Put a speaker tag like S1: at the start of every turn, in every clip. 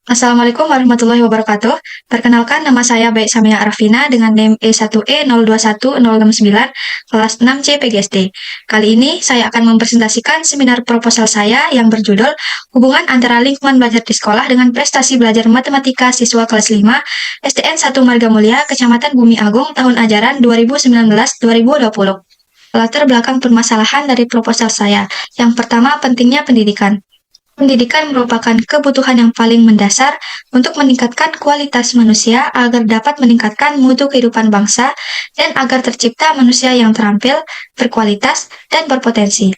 S1: Assalamualaikum warahmatullahi wabarakatuh. Perkenalkan, nama saya Baik Samia Arafina dengan NIM E1E021069 kelas 6C PGSD. Kali ini saya akan mempresentasikan seminar proposal saya yang berjudul Hubungan Antara Lingkungan Belajar di Sekolah dengan Prestasi Belajar Matematika Siswa Kelas 5 SDN 1 Margamulya, Kecamatan Bumi Agung, tahun ajaran 2019-2020. Latar belakang permasalahan dari proposal saya. Yang pertama, pentingnya pendidikan. Pendidikan merupakan kebutuhan yang paling mendasar untuk meningkatkan kualitas manusia agar dapat meningkatkan mutu kehidupan bangsa dan agar tercipta manusia yang terampil, berkualitas, dan berpotensi.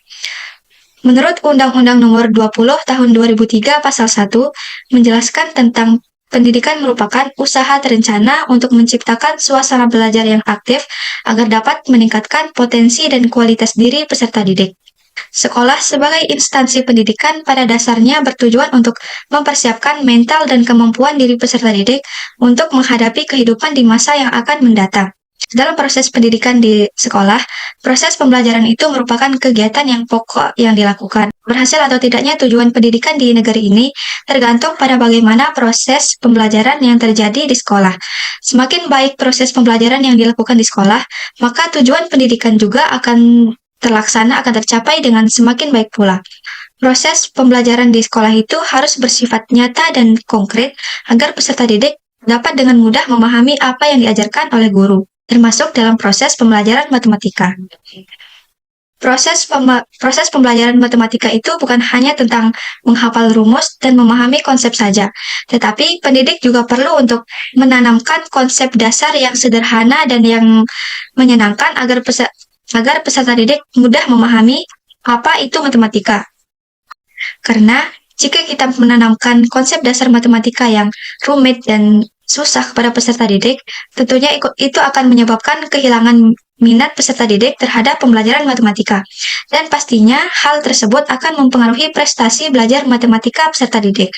S1: Menurut Undang-Undang Nomor 20 Tahun 2003 Pasal 1 menjelaskan tentang pendidikan merupakan usaha terencana untuk menciptakan suasana belajar yang aktif agar dapat meningkatkan potensi dan kualitas diri peserta didik. Sekolah sebagai instansi pendidikan pada dasarnya bertujuan untuk mempersiapkan mental dan kemampuan diri peserta didik untuk menghadapi kehidupan di masa yang akan mendatang. Dalam proses pendidikan di sekolah, proses pembelajaran itu merupakan kegiatan yang pokok yang dilakukan. Berhasil atau tidaknya tujuan pendidikan di negeri ini tergantung pada bagaimana proses pembelajaran yang terjadi di sekolah. Semakin baik proses pembelajaran yang dilakukan di sekolah, maka tujuan pendidikan juga akan tercapai dengan semakin baik pula. Proses pembelajaran di sekolah itu harus bersifat nyata dan konkret agar peserta didik dapat dengan mudah memahami apa yang diajarkan oleh guru, termasuk dalam proses pembelajaran matematika. Proses pembelajaran matematika itu bukan hanya tentang menghafal rumus dan memahami konsep saja, tetapi pendidik juga perlu untuk menanamkan konsep dasar yang sederhana dan yang menyenangkan agar peserta didik mudah memahami apa itu matematika. Karena jika kita menanamkan konsep dasar matematika yang rumit dan susah kepada peserta didik, tentunya itu akan menyebabkan kehilangan minat peserta didik terhadap pembelajaran matematika. Dan pastinya hal tersebut akan mempengaruhi prestasi belajar matematika peserta didik.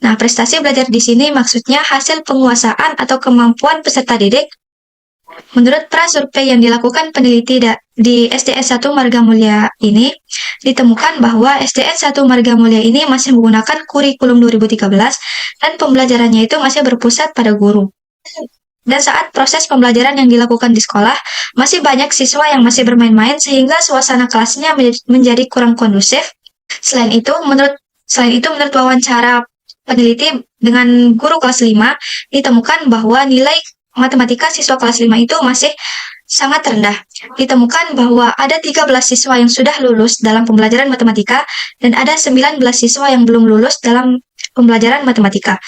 S1: Nah, prestasi belajar di sini maksudnya hasil penguasaan atau kemampuan peserta didik. Menurut prasurvei yang dilakukan peneliti di SDN 1 Margamulya ini, ditemukan bahwa SDN 1 Margamulya ini masih menggunakan kurikulum 2013 dan pembelajarannya itu masih berpusat pada guru. Dan saat proses pembelajaran yang dilakukan di sekolah, masih banyak siswa yang masih bermain-main sehingga suasana kelasnya menjadi kurang kondusif. Selain itu, menurut wawancara peneliti dengan guru kelas 5, ditemukan bahwa nilai matematika siswa kelas 5 itu masih sangat rendah. Ditemukan bahwa ada 13 siswa yang sudah lulus dalam pembelajaran matematika dan ada 19 siswa yang belum lulus dalam pembelajaran matematika.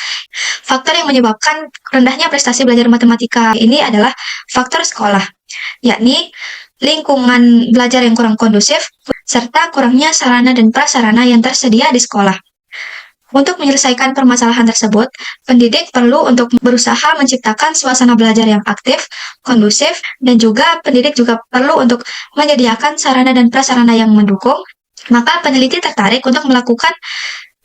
S1: Faktor yang menyebabkan rendahnya prestasi belajar matematika ini adalah faktor sekolah, yakni lingkungan belajar yang kurang kondusif, serta kurangnya sarana dan prasarana yang tersedia di sekolah. Untuk menyelesaikan permasalahan tersebut, pendidik perlu untuk berusaha menciptakan suasana belajar yang aktif, kondusif, dan juga pendidik juga perlu untuk menyediakan sarana dan prasarana yang mendukung. Maka peneliti tertarik untuk melakukan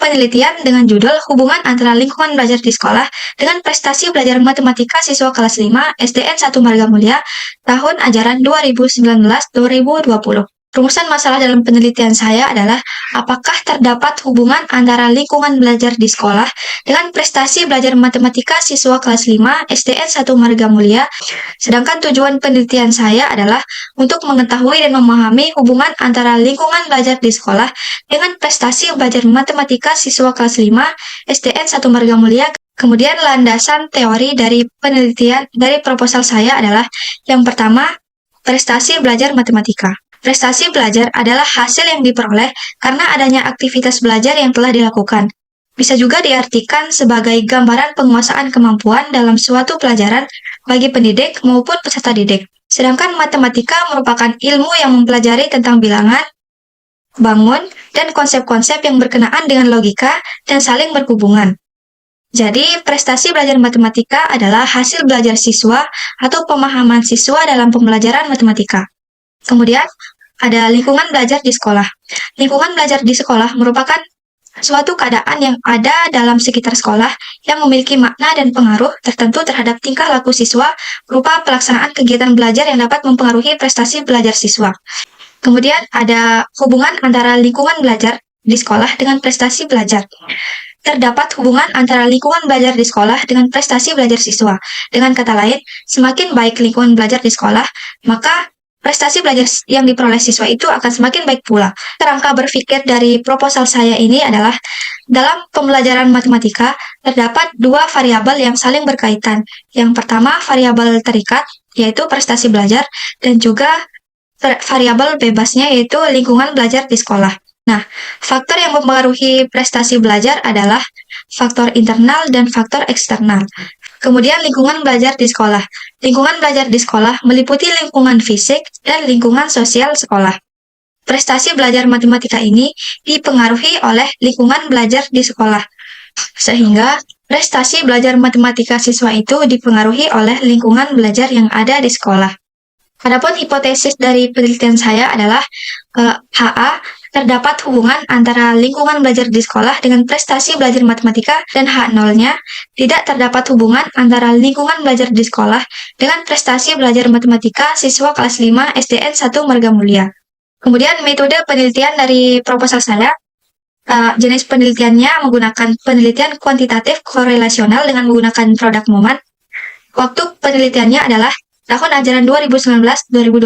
S1: penelitian dengan judul Hubungan Antara Lingkungan Belajar di Sekolah dengan Prestasi Belajar Matematika Siswa Kelas 5 SDN 1 Margamulya tahun ajaran 2019-2020. Rumusan masalah dalam penelitian saya adalah apakah terdapat hubungan antara lingkungan belajar di sekolah dengan prestasi belajar matematika siswa kelas 5 SDN 1 Margamulya. Sedangkan tujuan penelitian saya adalah untuk mengetahui dan memahami hubungan antara lingkungan belajar di sekolah dengan prestasi belajar matematika siswa kelas 5 SDN 1 Margamulya. Kemudian landasan teori dari penelitian dari proposal saya adalah yang pertama, prestasi belajar matematika. Prestasi belajar adalah hasil yang diperoleh karena adanya aktivitas belajar yang telah dilakukan. Bisa juga diartikan sebagai gambaran penguasaan kemampuan dalam suatu pelajaran bagi pendidik maupun peserta didik. Sedangkan matematika merupakan ilmu yang mempelajari tentang bilangan, bangun, dan konsep-konsep yang berkenaan dengan logika dan saling berhubungan. Jadi, prestasi belajar matematika adalah hasil belajar siswa atau pemahaman siswa dalam pembelajaran matematika. Kemudian, ada lingkungan belajar di sekolah. Lingkungan belajar di sekolah merupakan suatu keadaan yang ada dalam sekitar sekolah yang memiliki makna dan pengaruh tertentu terhadap tingkah laku siswa berupa pelaksanaan kegiatan belajar yang dapat mempengaruhi prestasi belajar siswa. Kemudian, ada hubungan antara lingkungan belajar di sekolah dengan prestasi belajar. terdapat hubungan antara lingkungan belajar di sekolah dengan prestasi belajar siswa. Dengan kata lain, semakin baik lingkungan belajar di sekolah, maka prestasi belajar yang diperoleh siswa itu akan semakin baik pula. Kerangka berpikir dari proposal saya ini adalah, dalam pembelajaran matematika, terdapat dua variabel yang saling berkaitan. Yang pertama, variabel terikat, yaitu prestasi belajar, dan juga variabel bebasnya, yaitu lingkungan belajar di sekolah. Nah, faktor yang mempengaruhi prestasi belajar adalah faktor internal dan faktor eksternal. Kemudian lingkungan belajar di sekolah. Lingkungan belajar di sekolah meliputi lingkungan fisik dan lingkungan sosial sekolah. Prestasi belajar matematika ini dipengaruhi oleh lingkungan belajar di sekolah, sehingga prestasi belajar matematika siswa itu dipengaruhi oleh lingkungan belajar yang ada di sekolah. Adapun hipotesis dari penelitian saya adalah HA, terdapat hubungan antara lingkungan belajar di sekolah dengan prestasi belajar matematika, dan H0-nya tidak terdapat hubungan antara lingkungan belajar di sekolah dengan prestasi belajar matematika siswa kelas 5 SDN 1 Margamulia. Kemudian metode penelitian dari proposal saya, jenis penelitiannya menggunakan penelitian kuantitatif korelasional dengan menggunakan produk moment. Waktu penelitiannya adalah tahun ajaran 2019-2020,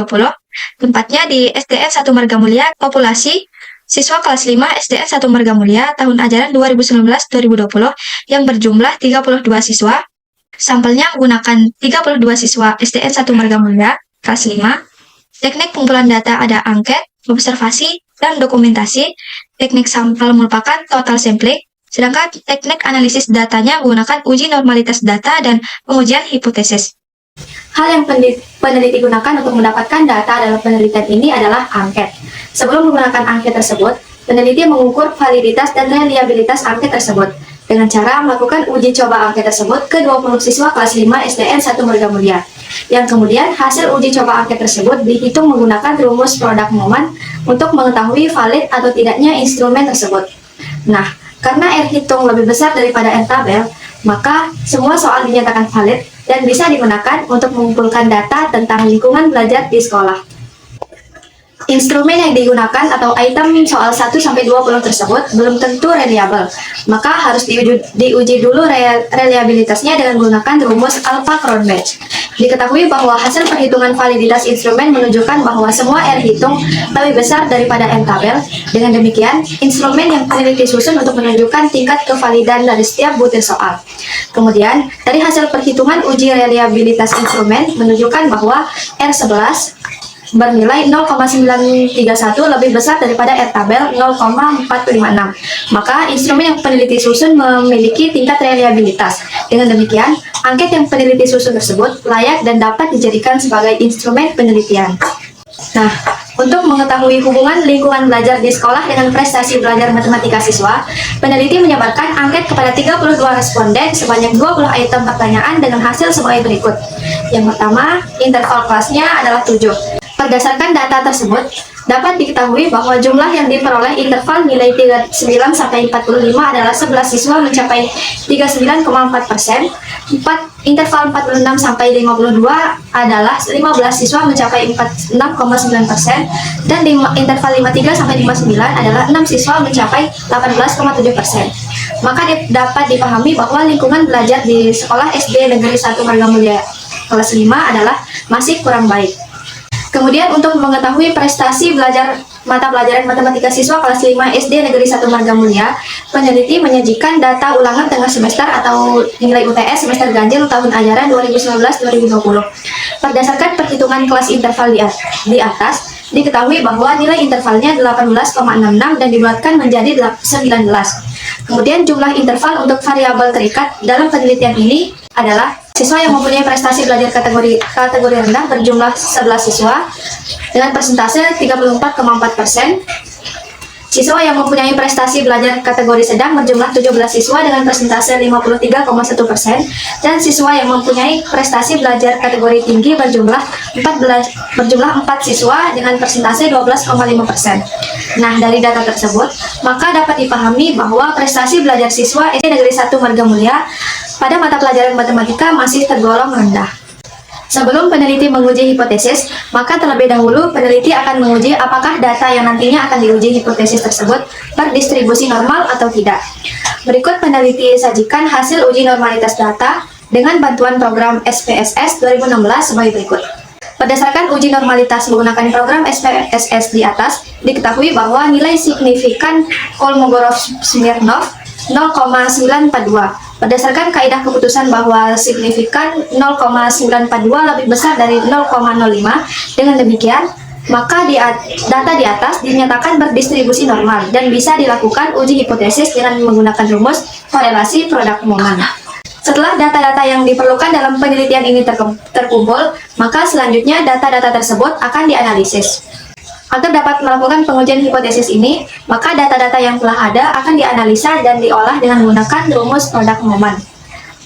S1: tempatnya di SDN 1 Margamulia, populasi siswa kelas 5 SDN 1 Margamulia tahun ajaran 2019-2020 yang berjumlah 32 siswa. Sampelnya menggunakan 32 siswa SDN 1 Margamulia kelas 5. Teknik pengumpulan data ada angket, observasi, dan dokumentasi. Teknik sampel merupakan total sampling, sedangkan teknik analisis datanya menggunakan uji normalitas data dan pengujian hipotesis. Hal yang peneliti gunakan untuk mendapatkan data dalam penelitian ini adalah angket. Sebelum menggunakan angket tersebut, peneliti mengukur validitas dan reliabilitas angket tersebut dengan cara melakukan uji coba angket tersebut ke 20 siswa kelas 5 SDN 1 Margamulia. Yang kemudian hasil uji coba angket tersebut dihitung menggunakan rumus produk moment untuk mengetahui valid atau tidaknya instrumen tersebut. Nah, karena R hitung lebih besar daripada R tabel, maka semua soal dinyatakan valid dan bisa digunakan untuk mengumpulkan data tentang lingkungan belajar di sekolah. Instrumen yang digunakan atau item soal 1-20 tersebut belum tentu reliable, maka harus diuji dulu reliabilitasnya dengan menggunakan rumus Alpha-Cronbach. Diketahui bahwa hasil perhitungan validitas instrumen menunjukkan bahwa semua R hitung lebih besar daripada R tabel. Dengan demikian, instrumen yang peneliti susun untuk menunjukkan tingkat kevalidan dari setiap butir soal. Kemudian, dari hasil perhitungan uji reliabilitas instrumen menunjukkan bahwa R11 bernilai 0,931 lebih besar daripada R tabel 0,456. Maka instrumen yang peneliti susun memiliki tingkat reliabilitas. Dengan demikian, angket yang peneliti susun tersebut layak dan dapat dijadikan sebagai instrumen penelitian. Nah, untuk mengetahui hubungan lingkungan belajar di sekolah dengan prestasi belajar matematika siswa, peneliti menyebarkan angket kepada 32 responden sebanyak 20 item pertanyaan dengan hasil sebagai berikut. Yang pertama, interval kelasnya adalah 7. Berdasarkan data tersebut, dapat diketahui bahwa jumlah yang diperoleh interval nilai 39-45 adalah 11 siswa mencapai 39,4%, interval 46-52 adalah 15 siswa mencapai 46,9%, dan interval 53-59 adalah 6 siswa mencapai 18,7%. Maka dapat dipahami bahwa lingkungan belajar di sekolah SD Negeri 1 Margamulia kelas 5 adalah masih kurang baik. Kemudian untuk mengetahui prestasi mata pelajaran matematika siswa kelas 5 SD Negeri 1 Margamulia, peneliti menyajikan data ulangan tengah semester atau nilai UTS semester ganjil tahun ajaran 2019-2020. Berdasarkan perhitungan kelas interval di atas, diketahui bahwa nilai intervalnya 18,66 dan dibulatkan menjadi 19. Kemudian jumlah interval untuk variabel terikat dalam penelitian ini adalah siswa yang mempunyai prestasi belajar kategori rendah berjumlah 11 siswa dengan persentase 34,4%. Siswa yang mempunyai prestasi belajar kategori sedang berjumlah 17 siswa dengan persentase 53,1%, dan siswa yang mempunyai prestasi belajar kategori tinggi berjumlah 4 siswa dengan persentase 12,5%. Nah, dari data tersebut, maka dapat dipahami bahwa prestasi belajar siswa SD Negeri 1 Margamulia pada mata pelajaran matematika masih tergolong rendah. Sebelum peneliti menguji hipotesis, maka terlebih dahulu peneliti akan menguji apakah data yang nantinya akan diuji hipotesis tersebut berdistribusi normal atau tidak. Berikut peneliti sajikan hasil uji normalitas data dengan bantuan program SPSS 2016 sebagai berikut. Berdasarkan uji normalitas menggunakan program SPSS di atas, diketahui bahwa nilai signifikan Kolmogorov-Smirnov 0,942. Berdasarkan kaidah keputusan bahwa signifikan 0,942 lebih besar dari 0,05, dengan demikian, maka data di atas dinyatakan berdistribusi normal dan bisa dilakukan uji hipotesis dengan menggunakan rumus korelasi produk momen. Setelah data-data yang diperlukan dalam penelitian ini terkumpul, maka selanjutnya data-data tersebut akan dianalisis. Agar dapat melakukan pengujian hipotesis ini, maka data-data yang telah ada akan dianalisa dan diolah dengan menggunakan rumus produk momen.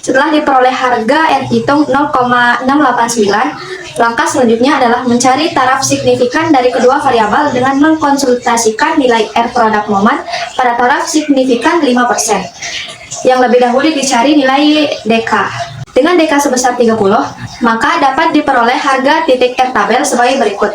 S1: Setelah diperoleh harga R hitung 0,689, langkah selanjutnya adalah mencari taraf signifikan dari kedua variabel dengan mengkonsultasikan nilai R produk momen pada taraf signifikan 5%. Yang lebih dahulu dicari nilai DK. Dengan DK sebesar 30, maka dapat diperoleh harga titik R tabel sebagai berikut.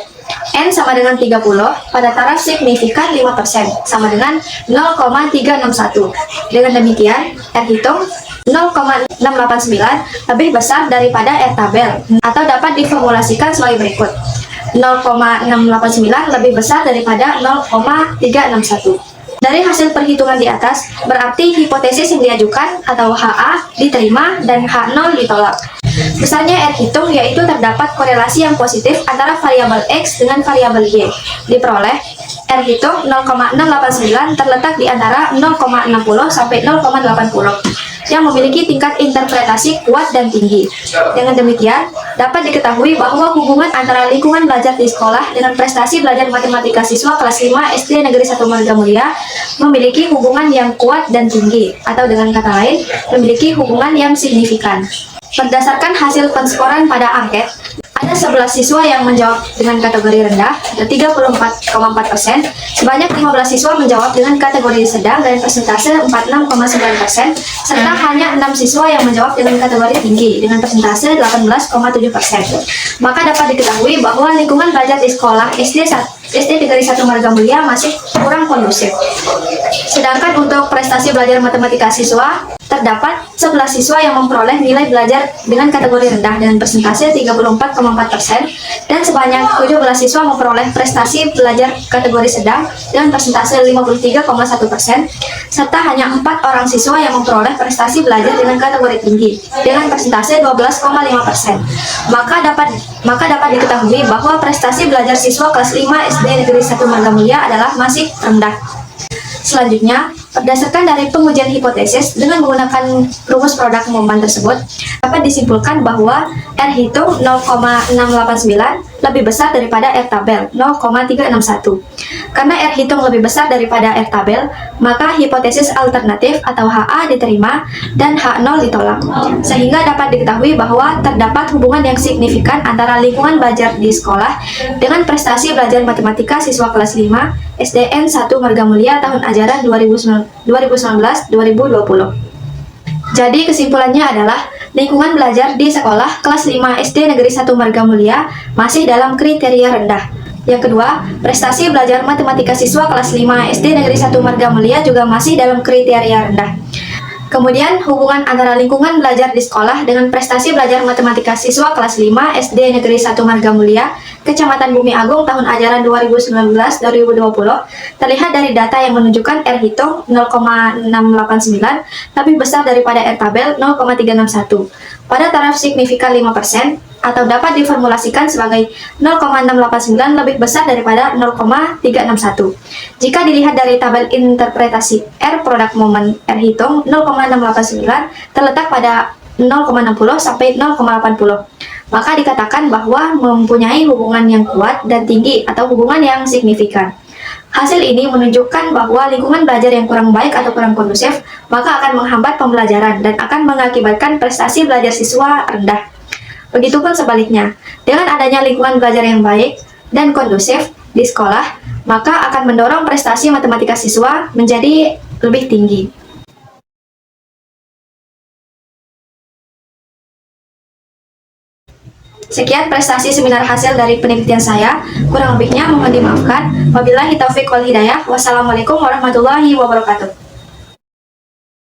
S1: N sama dengan 30 pada taraf signifikan 5%, sama dengan 0,361. Dengan demikian, R hitung 0,689 lebih besar daripada R tabel, atau dapat diformulasikan sebagai berikut. 0,689 lebih besar daripada 0,361. Dari hasil perhitungan di atas, berarti hipotesis yang diajukan atau HA diterima dan H0 ditolak. Besarnya R hitung yaitu terdapat korelasi yang positif antara variabel X dengan variabel Y. Diperoleh, R hitung 0,689 terletak di antara 0,60 sampai 0,80 yang memiliki tingkat interpretasi kuat dan tinggi. Dengan demikian, dapat diketahui bahwa hubungan antara lingkungan belajar di sekolah dengan prestasi belajar matematika siswa kelas 5 SD Negeri 1 Margamulia memiliki hubungan yang kuat dan tinggi, atau dengan kata lain, memiliki hubungan yang signifikan. Berdasarkan hasil penskoran pada angket, ada 11 siswa yang menjawab dengan kategori rendah, 34,4%, sebanyak 15 siswa menjawab dengan kategori sedang dan persentase 46,9%, serta hanya 6 siswa yang menjawab dengan kategori tinggi dengan persentase 18,7%. Maka dapat diketahui bahwa lingkungan belajar di sekolah SD Negeri 1 Margamulia masih kurang kondusif. Sedangkan untuk prestasi belajar matematika siswa, terdapat 11 siswa yang memperoleh nilai belajar dengan kategori rendah dengan persentase 34,4% dan sebanyak 17 siswa memperoleh prestasi belajar kategori sedang dengan persentase 53,1%, serta hanya 4 orang siswa yang memperoleh prestasi belajar dengan kategori tinggi dengan persentase 12,5%. Maka dapat diketahui bahwa prestasi belajar siswa kelas 5 SD Negeri 1 Margamulia adalah masih rendah. Selanjutnya, berdasarkan dari pengujian hipotesis dengan menggunakan rumus produk momen tersebut, dapat disimpulkan bahwa R hitung 0,689 lebih besar daripada R tabel 0,361. Karena R hitung lebih besar daripada R tabel, maka hipotesis alternatif atau HA diterima dan H0 ditolak. Sehingga dapat diketahui bahwa terdapat hubungan yang signifikan antara lingkungan belajar di sekolah dengan prestasi belajar matematika siswa kelas 5 SDN 1 Margamulia tahun ajaran 2019-2020. Jadi kesimpulannya adalah lingkungan belajar di sekolah kelas 5 SD Negeri 1 Margamulia masih dalam kriteria rendah. Yang kedua, prestasi belajar matematika siswa kelas 5 SD Negeri 1 Margamulia juga masih dalam kriteria rendah. Kemudian, hubungan antara lingkungan belajar di sekolah dengan prestasi belajar matematika siswa kelas 5 SD Negeri 1 Margamulia, Kecamatan Bumi Agung tahun ajaran 2019-2020 terlihat dari data yang menunjukkan R hitung 0,689 lebih besar daripada R tabel 0,361 pada taraf signifikan 5%, atau dapat diformulasikan sebagai 0,689 lebih besar daripada 0,361. Jika dilihat dari tabel interpretasi R produk momen R hitung 0,689 terletak pada 0,60 sampai 0,80, maka dikatakan bahwa mempunyai hubungan yang kuat dan tinggi atau hubungan yang signifikan. Hasil ini menunjukkan bahwa lingkungan belajar yang kurang baik atau kurang kondusif maka akan menghambat pembelajaran dan akan mengakibatkan prestasi belajar siswa rendah. Begitupun sebaliknya, dengan adanya lingkungan belajar yang baik dan kondusif di sekolah, maka akan mendorong prestasi matematika siswa menjadi lebih tinggi. Sekian prestasi seminar hasil dari penelitian saya, kurang lebihnya mohon dimaafkan. Wabillahi taufiq wal hidayah. Wassalamualaikum warahmatullahi wabarakatuh.